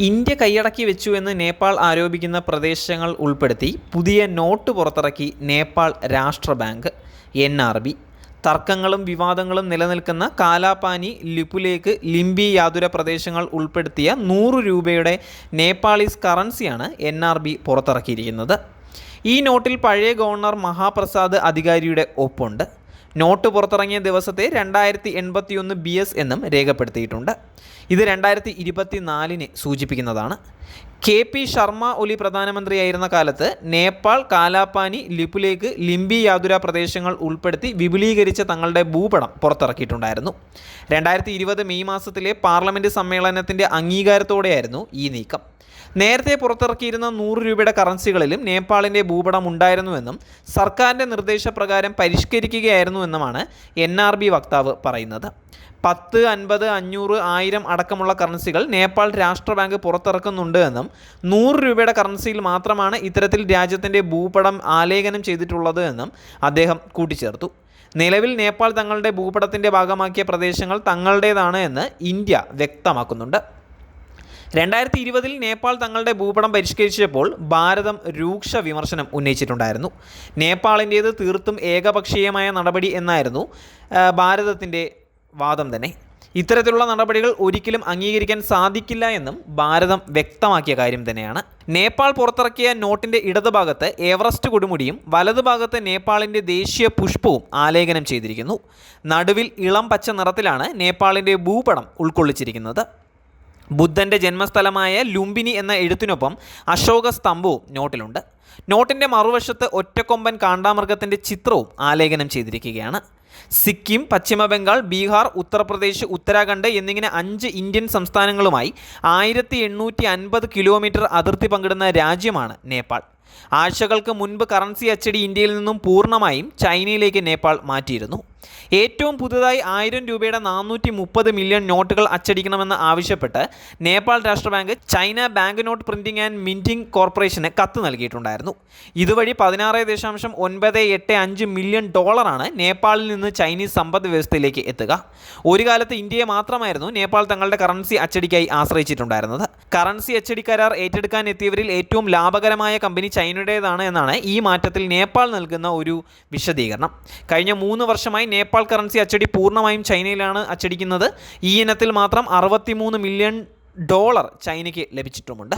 India കൈയടക്കി വെച്ചു എന്ന് നേപ്പാൾ ആരോപിക്കുന്ന പ്രദേശങ്ങൾ ഉൾപ്പെടുത്തി പുതിയ നോട്ട് പുറത്തിറക്കി നേപ്പാൾ രാഷ്ട്ര ബാങ്ക് NRB. തർക്കങ്ങളും വിവാദങ്ങളും നിലനിൽക്കുന്ന കാലാപാനി, ലിപുലേക്ക്, ലിംബി യാതുര പ്രദേശങ്ങൾ ഉൾപ്പെടുത്തിയ 100 രൂപയുടെ നേപ്പാളീസ് കറൻസിയാണ് NRB പുറത്തിറക്കിയിരിക്കുന്നത്. ഈ നോട്ടിൽ പഴയ ഗവർണർ മഹാപ്രസാദ് അധികാരിയുടെ ഒപ്പുണ്ട്. നോട്ട് പുറത്തിറങ്ങിയ ദിവസത്തെ 2081 BS എന്നും രേഖപ്പെടുത്തിയിട്ടുണ്ട്. ഇത് 2024 സൂചിപ്പിക്കുന്നതാണ്. KP ശർമ്മ ഒലി പ്രധാനമന്ത്രിയായിരുന്ന കാലത്ത് നേപ്പാൾ കാലാപാനി, ലിപുലേക്ക്, ലിംബി യാതുര പ്രദേശങ്ങൾ ഉൾപ്പെടുത്തി വിപുലീകരിച്ച തങ്ങളുടെ ഭൂപടം പുറത്തിറക്കിയിട്ടുണ്ടായിരുന്നു. 2020 മെയ് മാസത്തിലെ പാർലമെൻറ്റ് സമ്മേളനത്തിൻ്റെ അംഗീകാരത്തോടെയായിരുന്നു ഈ നീക്കം. നേരത്തെ പുറത്തിറക്കിയിരുന്ന 100 രൂപയുടെ കറൻസികളിലും നേപ്പാളിൻ്റെ ഭൂപടം ഉണ്ടായിരുന്നുവെന്നും സർക്കാരിൻ്റെ നിർദ്ദേശപ്രകാരം പരിഷ്കരിക്കുകയായിരുന്നുവെന്നുമാണ് NRB വക്താവ് പറയുന്നത്. 10, 50, 500, 1000 അടക്കമുള്ള കറൻസികൾ നേപ്പാൾ രാഷ്ട്ര ബാങ്ക് പുറത്തിറക്കുന്നുണ്ട് എന്നും 100 രൂപയുടെ കറൻസിയിൽ മാത്രമാണ് ഇത്തരത്തിൽ രാജ്യത്തിൻ്റെ ഭൂപടം ആലേഖനം ചെയ്തിട്ടുള്ളത് എന്നും അദ്ദേഹം കൂട്ടിച്ചേർത്തു. നിലവിൽ നേപ്പാൾ തങ്ങളുടെ ഭൂപടത്തിൻ്റെ ഭാഗമാക്കിയ പ്രദേശങ്ങൾ തങ്ങളുടേതാണ് എന്ന് ഇന്ത്യ വ്യക്തമാക്കുന്നുണ്ട്. 2020 നേപ്പാൾ തങ്ങളുടെ ഭൂപടം പരിഷ്കരിച്ചപ്പോൾ ഭാരതം രൂക്ഷ വിമർശനം ഉന്നയിച്ചിട്ടുണ്ടായിരുന്നു. നേപ്പാളിൻ്റേത് തീർത്തും ഏകപക്ഷീയമായ നടപടി എന്നായിരുന്നു ഭാരതത്തിൻ്റെ വാദം തന്നെ. ഇത്തരത്തിലുള്ള നടപടികൾ ഒരിക്കലും അംഗീകരിക്കാൻ സാധിക്കില്ല എന്നും ഭാരതം വ്യക്തമാക്കിയ കാര്യം തന്നെയാണ്. നേപ്പാൾ പുറത്തിറക്കിയ നോട്ടിൻ്റെ ഇടതുഭാഗത്ത് എവറസ്റ്റ് കൊടുമുടിയും വലതുഭാഗത്ത് നേപ്പാളിൻ്റെ ദേശീയ പുഷ്പവും ആലേഖനം ചെയ്തിരിക്കുന്നു. നടുവിൽ ഇളം പച്ച നിറത്തിലാണ് നേപ്പാളിൻ്റെ ഭൂപടം ഉൾക്കൊള്ളിച്ചിരിക്കുന്നത്. ബുദ്ധൻ്റെ ജന്മസ്ഥലമായ ലുംബിനി എന്ന എഴുത്തിനൊപ്പം അശോക സ്തംഭവും നോട്ടിലുണ്ട്. നോട്ടിൻ്റെ മറുവശത്ത് ഒറ്റക്കൊമ്പൻ കാണ്ടാമൃഗത്തിൻ്റെ ചിത്രവും ആലേഖനം ചെയ്തിരിക്കുകയാണ്. സിക്കിം, പശ്ചിമ ബംഗാൾ, ബീഹാർ, ഉത്തർപ്രദേശ്, ഉത്തരാഖണ്ഡ് എന്നിങ്ങനെ 5 ഇന്ത്യൻ സംസ്ഥാനങ്ങളുമായി 1850 കിലോമീറ്റർ അതിർത്തി പങ്കിടുന്ന രാജ്യമാണ് നേപ്പാൾ. ആഴ്ചകൾക്ക് മുൻപ് കറൻസി അച്ചടി ഇന്ത്യയിൽ നിന്നും പൂർണ്ണമായും ചൈനയിലേക്ക് നേപ്പാൾ മാറ്റിയിരുന്നു. ഏറ്റവും പുതുതായി 1000 രൂപയുടെ 430 മില്യൺ നോട്ടുകൾ അച്ചടിക്കണമെന്ന് ആവശ്യപ്പെട്ട് നേപ്പാൾ രാഷ്ട്ര bank China bank note printing and minting corporation കത്ത് നൽകിയിട്ടുണ്ടായിരുന്നു. ഇതുവഴി 16.985 മില്യൺ ഡോളറാണ് നേപ്പാളിൽ നിന്ന് ചൈനീസ് സമ്പദ് വ്യവസ്ഥയിലേക്ക് എത്തുക. ഒരു കാലത്ത് ഇന്ത്യയെ മാത്രമായിരുന്നു നേപ്പാൾ തങ്ങളുടെ കറൻസി അച്ചടിക്കായി ആശ്രയിച്ചിട്ടുണ്ടായിരുന്നത്. കറൻസി അച്ചടി കരാർ ഏറ്റെടുക്കാൻ എത്തിയവരിൽ ഏറ്റവും ലാഭകരമായ കമ്പനി ചൈനയുടേതാണ് എന്നാണ് ഈ മാറ്റത്തിൽ നേപ്പാൾ നൽകുന്ന ഒരു വിശദീകരണം. കഴിഞ്ഞ 3 വർഷമായി നേപ്പാൾ കറൻസി അച്ചടി പൂർണ്ണമായും ചൈനയിലാണ് അച്ചടിക്കുന്നത്. ഈ ഇനത്തിൽ മാത്രം $63 മില്യൺ ചൈനയ്ക്ക് ലഭിച്ചിട്ടുമുണ്ട്.